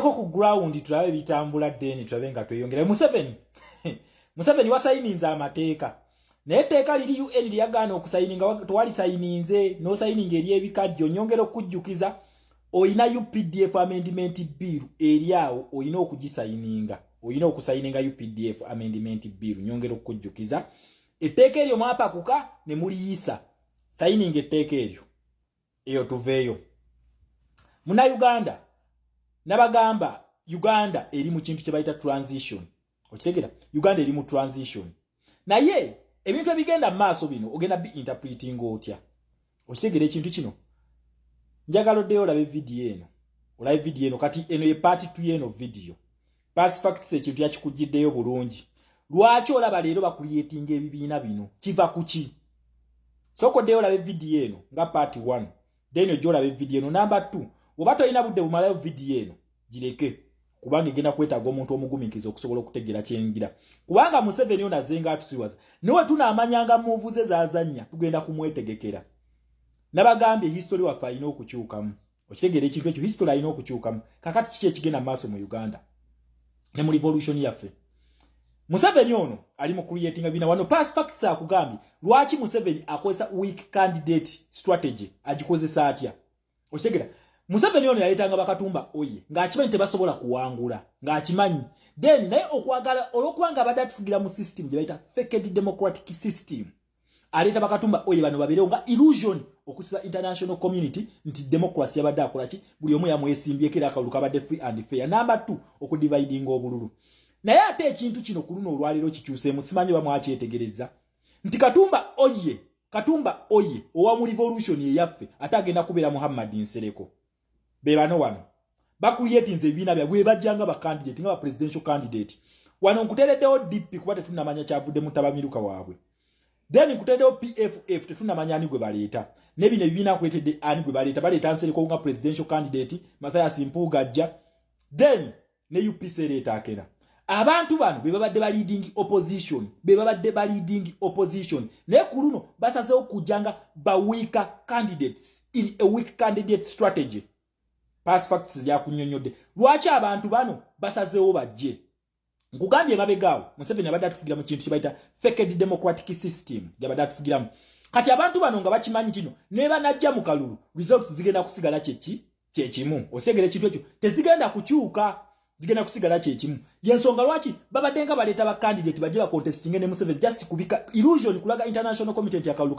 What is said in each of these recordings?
tugyeko ku ground tulabe bitambula deni tulabe nga tweyongera Museveni wasayininze amateeka naye etteeka liri UN lyagaana okusayininga twali sayininze no sayininga eri ebikajjo nyongera okujjukiza oyina UPDF amendment bill eriawo oyina okugisayininga oyina okusayininga UPDF amendment bill nyongera okujjukiza etteeka eryo mwapakuka ne muliyisa sayininga etteeka eryo eyo tuveeyo muna Uganda nabagamba Uganda eri mu kintu kye bayita transition okitegera Uganda eri mu transition naye ebintu ebigenda maaso bino ogenda bi interpreting otya okitegera ekintu kino njagala oddeyo olabe video eno olabe video eno kati eno ye part 2 eno video past facts ekintu yakikujjiddeyo bulungi lwaki olaba leero bakuliyetinga ebibiina bino kiva kuki soko oddeyo olabe video eno nga part 1 then ojja olabe video eno number 2 oba toyina budde bumalayo video eno gireke kubanga igenda kwetaaga omuntu omugumikiza okusobola okutegeera kyengira kubanga Museveni ono azenga atusiwaza niwe tunaamanyanga muvuze zaazannya tugenda kumwetegekera nabagambye history waffe alina okukyukamu okitegeera ekintu ekyo history alina okukyukamu kakati kiki ekigenda maaso mu Uganda ne mu revolution yaffe Museveni ono ali mu creating bina wano past facts akugambye lwaki Museveni akozesa weak candidate strategy agikozesa atya okitegeera Museveni ono yayitanga bakatumba oye ng'akimanyi tebasobola kuwangula ng'akimanyi then naye okwagala olwokubanga abadde atufugira mu system gye bayita faked democratic system aleta bakatumba oye bano babeerewo nga illusion okusiba international community nti democracy yabadde akolaki buli omu yamwesimbyeko era akalulu kabadde free and fair number 2 okudividinga obululu naye ate ekintu kino ku luno olwaleero kikyuseemu simanyi bamwakyetegereza nti katumba oye owa mu revolution eyaffe ate agenda kubeera Muhammad Nsereko bebano wano bakuyetinze ebibiina byabwe bajjanga ba candidate nga ba presidential candidate wano nkutereddewo DP kuba tetunamanya kyavudde mutabamiruka waabwe then nkutereddewo PFF tetunamanya ani gwe baleeta nebino ebibiina kuletedde ani gwe baleeta Nsereko nga presidential candidate Mathias Mpuuga then ne UPC leeta akera abantu bano bebabadde leading opposition naye ku luno basazeewo kujjanga ba weaker candidates in a weak candidate strategy past facts yakunyonyodde lwaki abantu bano basazeewo bajje nkugambye mabegaawo Museveni abadde atufugira mu kintu kibayita faked democratic system yabadde atufugiramu kati abantu bano nga bakimanyi kino ne banajja mu kalulu results zigenda kusigala kyekimu osegere ekintu ekyo tezigenda kukyuka zigenda kusigala kyekimu yensonga lwaki babadde nga baleeta ba candidate bajje ba contesting ne Museveni just kubika illusion kulaga international committee yakalulu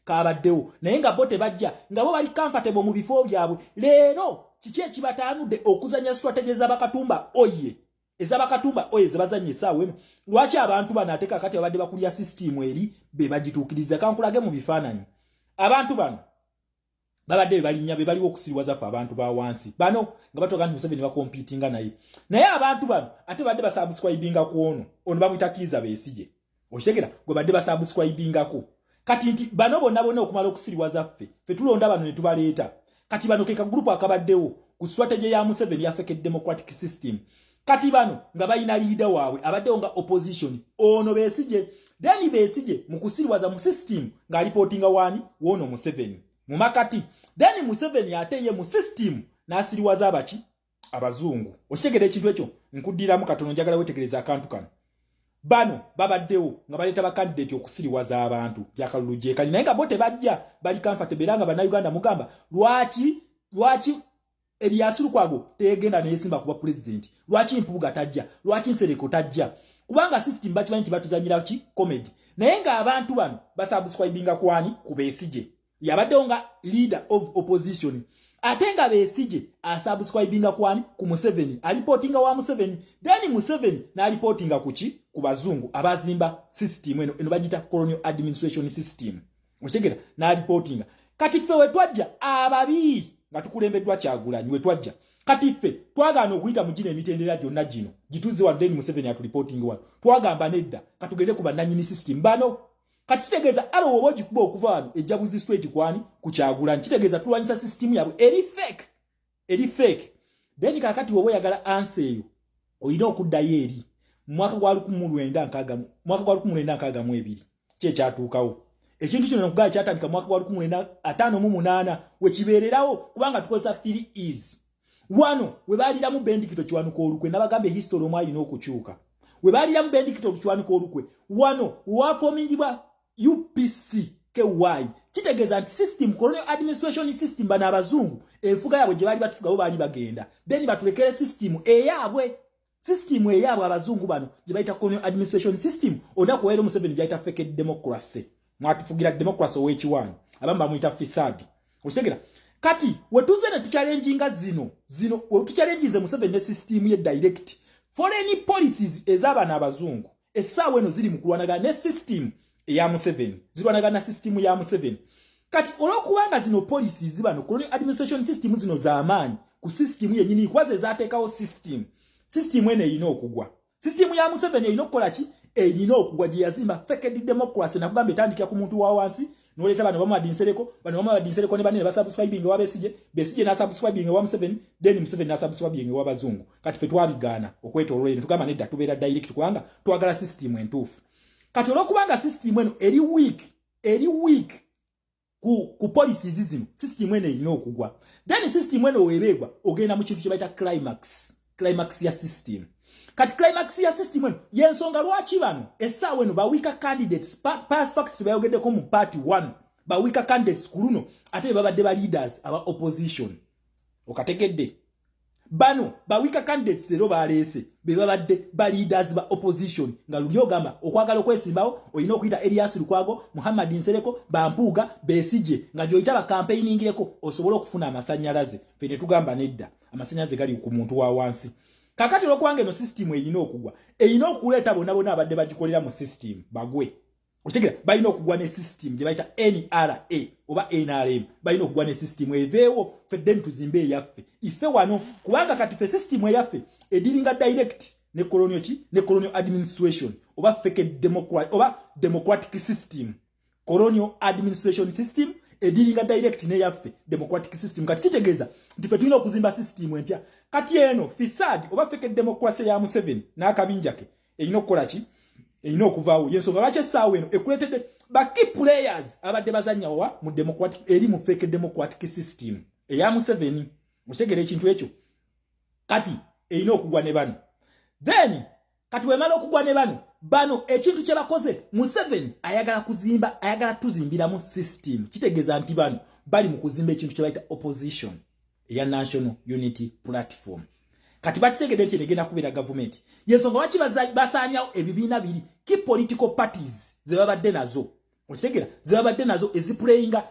kabaddewo naye nga bo tebajja nga bo bali comfortable mu bifo byabwe leero kiki ekibataanudde okuzanya strategy ez'abakatumba oye zebazanye essaawa eno lwaki abantu bano ate kakati babadde bakulya system eri be bagituukiriza kankulage mu bifaananyi abantu bano babadde balinya be baliwo okusiriwaza ffe abantu ba wansi bano nga batoka nti Museveni bakompitinga naye abantu bano ate badde basubscribinga ku ono bamuyita Kiiza Besigye okitegera gwe badde basubscribingako kati nti bano bonna okumala okusiriwaza ffe tulonda bano ne tubaleeta kati bano keka group akabaddewo ku strategy ya Museveni ya fake democratic system kati bano nga bayina leader waabwe abaddewo nga opposition ono Besigye then Besigye mu kusiriwaza mu system nga reportinga wani wono Museveni mu makati then Museveni ate ye mu system n'asiriwaza abaki abazungu okitegera ekintu ekyo nkuddiramu katono njagala wetegereza akantu kano bano babaddewo nga baleeta ba candidate okusiriwaza abantu byakalulu gyekali naye nga bo tebajja bali comfortable era nga bannayuganda mugamba lwaki Erias Lukwago tegenda neyesimba kuba president lwaki Mpuuga tajja lwaki Nsereko tajja kubanga system bakimanyi nti batuzanyira ki comedy naye nga abantu bano basubscribinga kwani ku Besigye yabaddewo nga leader of opposition ate nga Besigye asubscribinga kwani ku Museveni alipotinga wa Museveni then Museveni n'alipotinga kuki ku bazungu abazimba system eno bagita colonial administration system okitegera n'alipotinga kati ffe wetwajja ababi nga tukulembeddwa Kyagulanyi wetwajja kati ffe twagaana okuyita mu gino emitendera gyonna gino gituze wa then Museveni atulipotinga wano twagamba nedda katugende ku bannanyini system bano kati kitegeeza alo woba ogikuba okuva wano ejjabuzi straight kwani ku Kyagulanyi kitegeeza tulwanyisa system yabwe eri fake then kakati woba oyagala answer eyo olina okuddayo eri mu mwaka gwa 1962 kyekyatuukawo ekintu kino nkugaa kyatandika mu mwaka gwa 1958 wekibeererawo kubanga tukozesa 3 is wano webalira mu bendikito kiwanuka olukwe nabagambe history omwali n'okukyuka webalira mu bendikito kiwanuka olukwe wano wafomingibwa UPC KY kitegeeza nti system colonial administration system bana abazungu enfuga yabwe gye bali batufuga bo bali bagenda then batulekere system eyabwe abazungu bano gye bayita colonial administration system onaku wero Museveni gyaita fake democracy mwatufugira democracy ow'ekiwanyi abamu bamuyita fisadi okitegera kati wetuze ne tuchallenginga zino wetuchallengize Museveni ne system ye direct foreign policies ez'abana abazungu essaawa eno ziri mu kulwanagana ne system eya Museveni zirwanagana na system ya Museveni kati olwokubanga zino policies bano colonial administration system zino z'amaanyi ku system yennyini kwaze ezaateekawo system eno erina okugwa system ya Museveni erina okukola ki erina okugwa gye yazimba fake democracy nakugamba etandikira ku muntu wa wansi noleeta bano bamuwadinsereko ne banene basubscribing wa Besigye n'asubscribing wa Museveni then Museveni n'asubscribing wa bazungu kati ffe twabigaana okwetooloola eno tugamba nedda tubeera direct kubanga twagala system entuufu kati olwokubanga system eno eri weak ku policies zino system eno erina okugwa then system eno weebeegwa ogenda mu kintu kye bayita climax ya system kati climax ya system eno yensonga lwaki bano essaawa eno bawika candidates past facts bayogeddeko mu party 1 bawika candidates ku luno ate babadde ba leaders aba opposition okategedde bano bawika candidates lero baleese be babadde ba leaders ba opposition nga luli ogamba okwagala okwesimbawo olina okuyita Elias Lukwago Muhammad Nsereko Bampuuga Besigye nga gyoyita ba campaigningireko osobola okufuna amasanyalaze fe ne tugamba nedda amasanyalaze gali ku muntu wa wansi kakati olwokubanga eno system erina okugwa erina okuleeta bonna abadde bagikolera mu system bagwe okitegera balina okugwa ne system gye bayita NRA oba NRM balina okugwa ne system eveewo ffe then tuzimbe eyaffe ife wano kubanga kati ffe system eyaffe ediringa direct ne colonial administration oba fake democratic system colonial administration system ediringa direct ne yaffe democratic system kati kitegeeza nti ffe tulina okuzimba system empya kati eno fisadi oba fake democracy ya Museveni n'akabinja ke erina okukola ki erina okuvaawo yensonga lwaki essaawa eno ekuleetedde ba key players abadde bazannya wa mu democratic eri mu fake democratic system eya Museveni okitegera ekintu ekyo kati erina okugwa ne bano then kati wemala okugwa ne bano ekintu kye bakoze Museveni ayagala tuzimbira mu system kitegeeza nti bano bali mu kuzimba ekintu kye bayita opposition eya National Unity Platform kati bakitegedde nti negenda kubeera government yensonga lwaki basaanyawo ebibiina biri ki political parties zebabadde nazo okitegera zebabadde nazo eziplayinga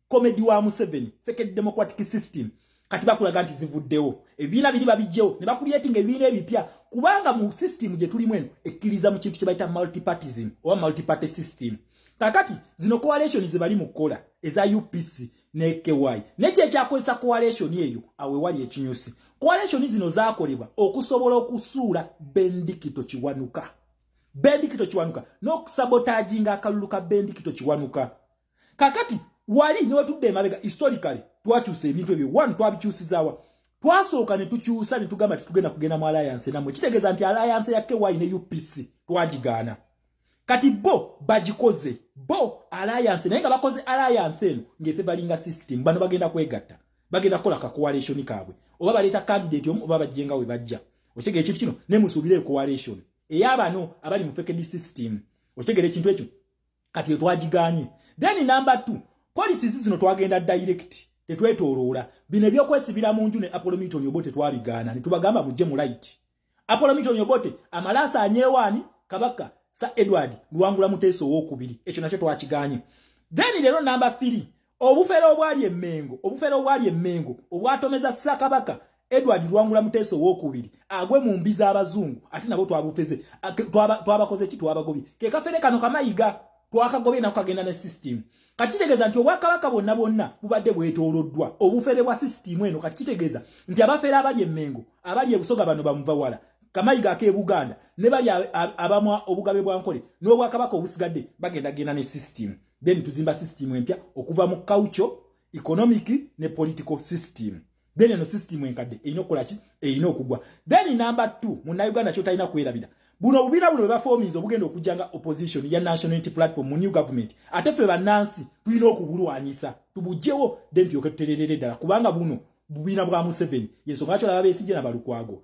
comedy wa Museveni fake democratic system kati bakulaga nti zivuddewo ebibiina biri babijjewo ne bakuliyetinga ebibiina ebipya kubanga mu system gye tulimu eno ekkiriza mu kintu kye bayita multipartism oba multiparty system kakati zino coalition zebali mu kukola eza UPC ne KY nekyo ekyakozesa coalition eyo awe wali ekinyusi coalition zino zaakolebwa okusobola okusuula bendikito kiwanuka n'okusabotaginga akalulu ka bendikito kiwanuka kakati wali niwe tudde emabega historically twakyusa ebintu ebyo one twabikyusizaawa twasooka ne tukyusa ne tugamba tugenda mu alliance namwe kitegeeza nti alliance ya KY ne UPC twagigaana kati bagikoze alliance naye nga bakoze alliance eno ng'efe balinga system bano bagenda kwegatta bagenda kukola ka coalition kaabwe oba baleeta candidate omu oba bajjenga we bajja okitegera ekintu kino ne musuubire coalition ey'abano abali mu fake system okitegera ekintu ekyo kati twagigaanye then number 2 policies zino twagenda direct tetwetooloola bino ebyokwesibira mu nju ne Apollo Milton Obote twabigaana ne tubagamba mujje mu light Apollo Milton Obote amalasa anyewaani kabaka Sir Edward Luwangula Muteesa owokubiri ekyo nakyo twakiganye then lero number 3 obufere obwali emmengo obwatomeza Ssekabaka Edward Luwangula Muteesa owokubiri agwe mu mbi z'abazungu ate nabo twabufeze twabakoze ki twabagobye ke kafere kano kamayiga twakagobye nako kagenda ne system kati kitegeeza nti obwakabaka bonna bubadde bwetooloddwa obufere bwa system eno kati kitegeeza nti abafere abali emmengo abali ebusoga bano bamuva wala kamayiga ake Buganda ne bali abamwa obugabe bwa nkole n'obwakabaka obusigadde bagenda ne system then tuzimba system empya okuva mu culture economic ne political system then eno system enkadde erina okukola ki erina okugwa then number 2 munnayuganda kyotalina kwerabira buno obubiina buno bwebafominza obugenda okujjanga opposition ya National Unity Platform mu new government ate ffe bannansi tulina okubulwanyisa tubugjewo then tuyoke tutererere ddala kubanga buno bubiina bwa Museveni yensonga lwaki olaba Besigye n'Abalukwago